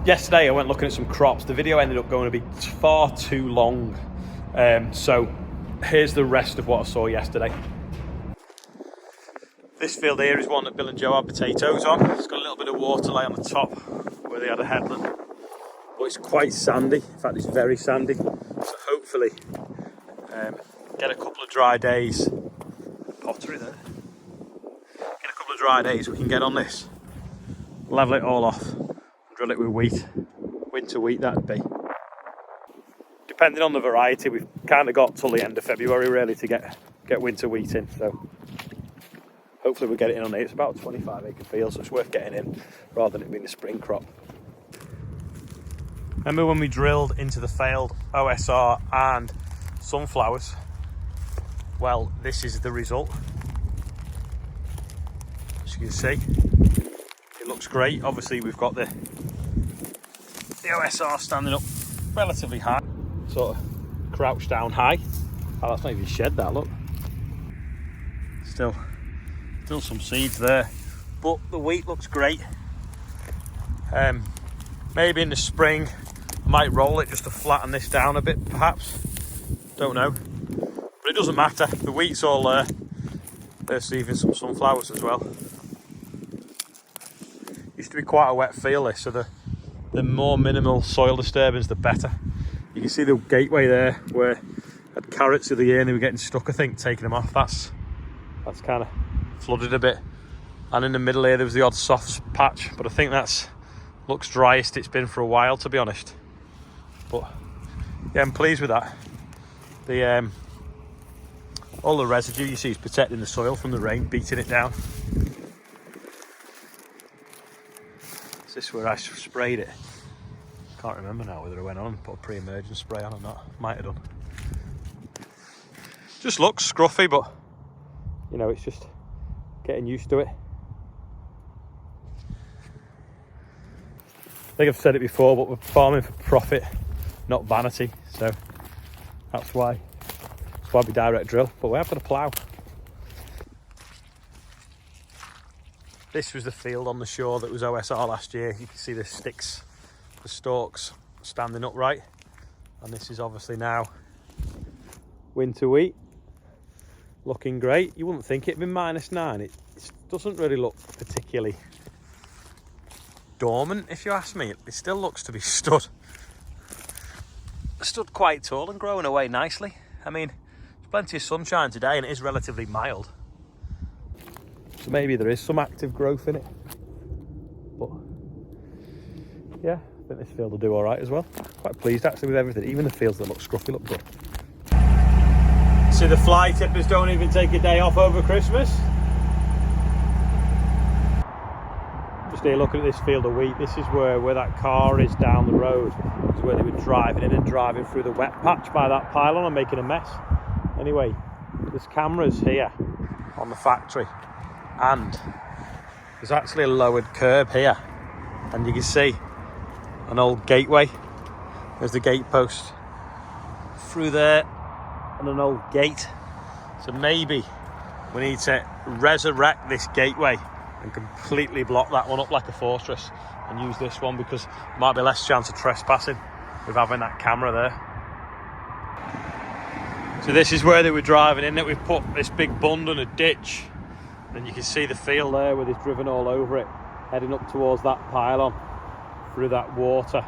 yesterday I went looking at some crops. The video ended up going to be far too long. So here's the rest of what I saw yesterday. This field here is one that Bill and Joe had potatoes on. It's got a little bit of water lay on the top where they had a headland. But it's quite sandy. In fact, it's very sandy. So hopefully get a couple of dry days. Pottery there. Get a couple of dry days, we can get on this. Level it all off. Drill it with wheat. Winter wheat that'd be. Depending on the variety, we've kind of got till the end of February really to get winter wheat in. So hopefully we'll get it in on it. It's about a 25 acre field, so it's worth getting in rather than it being a spring crop. Remember when we drilled into the failed OSR and sunflowers? Well, this is the result. As you can see, it looks great. Obviously we've got the OSR standing up relatively high, sort of crouched down high. Oh, that's not even shed, that, look. Still some seeds there, but the wheat looks great. Maybe in the spring I might roll it just to flatten this down a bit, perhaps. Don't know, but it doesn't matter. The wheat's all there. There's even some sunflowers as well. Used to be quite a wet field this, so the more minimal soil disturbance the better. You can see the gateway there where I had carrots the other year and they were getting stuck, I think, taking them off. That's kind of flooded a bit. And in the middle here there was the odd soft patch, but I think that's looks driest it's been for a while, to be honest. But yeah, I'm pleased with that. The all the residue you see is protecting the soil from the rain beating it down. Is this where I sprayed it? Can't remember now whether I went on and put a pre-emergent spray on or not. Might have done. Just looks scruffy, but you know, it's just getting used to it. I think I've said it before, but we're farming for profit, not vanity. So that's why we direct drill, but we have got a plough. This was the field on the shore that was OSR last year. You can see the sticks, the stalks standing upright, and this is obviously now winter wheat, looking great. You wouldn't think it'd been -9. It doesn't really look particularly dormant, if you ask me. It still looks to be stood quite tall and growing away nicely. I mean, there's plenty of sunshine today and it is relatively mild, so maybe there is some active growth in it. But yeah, I think this field will do all right as well. Quite pleased actually with everything. Even the fields that look scruffy look good. See, the fly tippers don't even take a day off over Christmas. Just here looking at this field of wheat. This is where that car is down the road. This is where they were driving in and driving through the wet patch by that pylon and making a mess. Anyway, there's cameras here on the factory, and there's actually a lowered curb here, and you can see an old gateway. There's the gate post through there and an old gate. So maybe we need to resurrect this gateway and completely block that one up like a fortress and use this one, because there might be less chance of trespassing with having that camera there. So this is where they were driving in, that we've put this big bund and a ditch, and you can see the field there where they've driven all over it, heading up towards that pylon through that water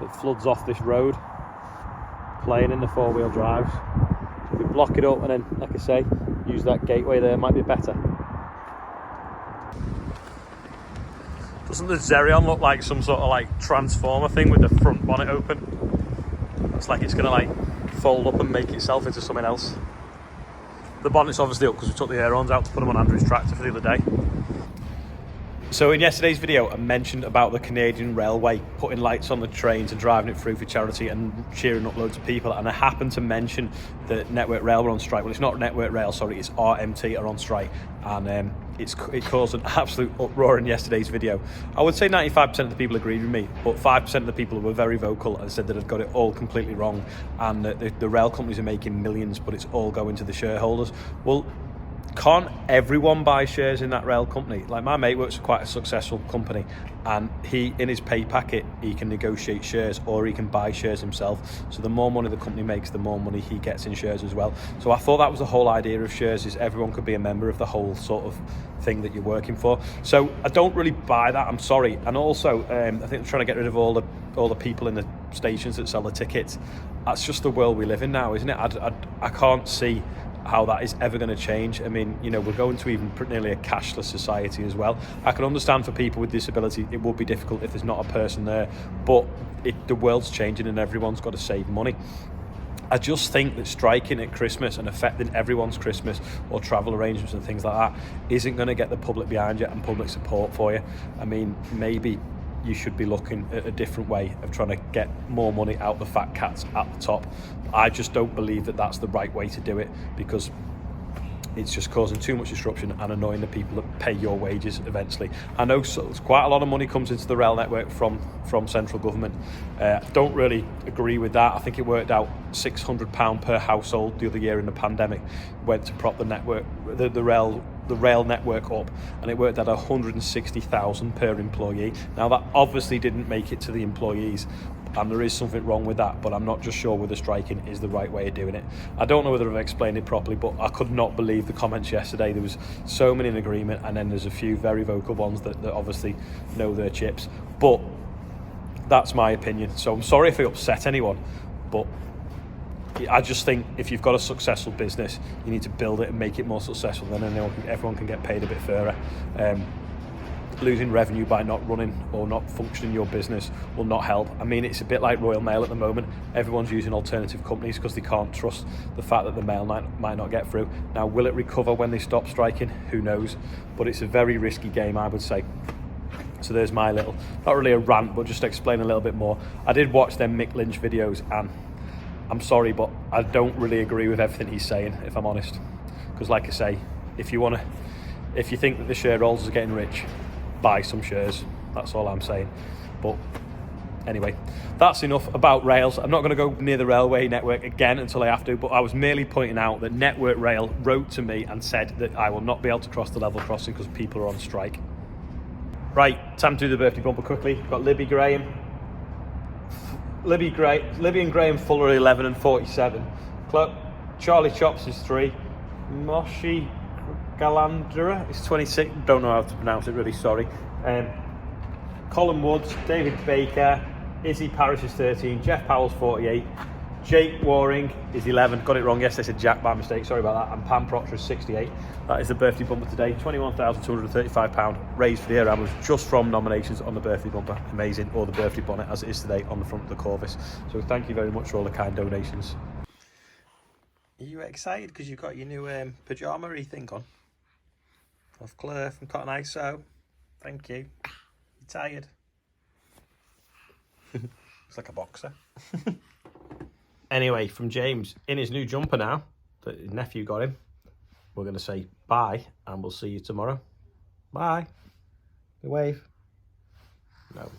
that floods off this road, playing in the four-wheel drives. So if we block it up and then, like I say, use that gateway there, might be better. Doesn't the Xerion look like some sort of like transformer thing with the front bonnet open? Looks like it's gonna like fold up and make itself into something else. The bonnet's obviously up because we took the air-ons out to put them on Andrew's tractor for the other day. So in yesterday's video, I mentioned about the Canadian Railway putting lights on the trains and driving it through for charity and cheering up loads of people. And I happened to mention that Network Rail were on strike. Well, it's not Network Rail, sorry, it's RMT are on strike. And it caused an absolute uproar in yesterday's video. I would say 95% of the people agreed with me, but 5% of the people were very vocal and said that I'd got it all completely wrong, and that the rail companies are making millions, but it's all going to the shareholders. Well, can't everyone buy shares in that rail company? Like, my mate works for quite a successful company, and he, in his pay packet, he can negotiate shares or he can buy shares himself. So the more money the company makes, the more money he gets in shares as well. So I thought that was the whole idea of shares, is everyone could be a member of the whole sort of thing that you're working for. So I don't really buy that, I'm sorry. And also, I think they're trying to get rid of all the people in the stations that sell the tickets. That's just the world we live in now, isn't it? I can't see how that is ever going to change. I mean, you know, we're going to even nearly a cashless society as well. I can understand for people with disability it will be difficult if there's not a person there, but the world's changing and everyone's got to save money. I just think that striking at Christmas and affecting everyone's Christmas or travel arrangements and things like that isn't going to get the public behind you and public support for you. I mean, maybe you should be looking at a different way of trying to get more money out the fat cats at the top. I just don't believe that that's the right way to do it, because it's just causing too much disruption and annoying the people that pay your wages eventually. I know quite a lot of money comes into the rail network from central government. Don't really agree with that. I think it worked out £600 per household the other year in the pandemic, went to prop the network, the rail network up, and it worked at 160,000 per employee. Now that obviously didn't make it to the employees, and there is something wrong with that, but I'm not just sure whether striking is the right way of doing it. I don't know whether I've explained it properly, but I could not believe the comments yesterday. There was so many in agreement, and then there's a few very vocal ones that obviously know their chips, but that's my opinion. So I'm sorry if I upset anyone, but I just think if you've got a successful business, you need to build it and make it more successful, then everyone can get paid a bit fairer. Losing revenue by not running or not functioning your business will not help. I mean, it's a bit like Royal Mail at the moment. Everyone's using alternative companies because they can't trust the fact that the mail might not get through. Now, will it recover when they stop striking? Who knows? But it's a very risky game, I would say. So there's my little, not really a rant, but just to explain a little bit more. I did watch them Mick Lynch videos, and I'm sorry, but I don't really agree with everything he's saying, if I'm honest. Because like I say, if you think that the shareholders are getting rich, buy some shares. That's all I'm saying. But anyway, that's enough about rails. I'm not going to go near the railway network again until I have to, but I was merely pointing out that Network Rail wrote to me and said that I will not be able to cross the level crossing because people are on strike. Right, time to do the birthday bumper quickly. We've got Libby and Graham Fuller are 11 and 47. Charlie Chops is 3. Moshi Galandra is 26. Don't know how to pronounce it, really sorry. Colin Woods, David Baker, Izzy Parrish is 13, Jeff Powell's 48, Jake Waring is 11. Got it wrong yesterday, I said Jack by mistake, sorry about that. And Pam Proctor is 68. That is the birthday bumper today. £21,235 raised for the air ambulance just from nominations on the birthday bumper. Amazing. Or the birthday bonnet as it is today on the front of the Corvus. So thank you very much for all the kind donations. Are you excited because you've got your new pyjama-y thing on? Off Claire from Cotton ISO. Thank you. You tired? It's like a boxer. Anyway, from James, in his new jumper now, that his nephew got him, we're going to say bye, and we'll see you tomorrow. Bye. You wave. No.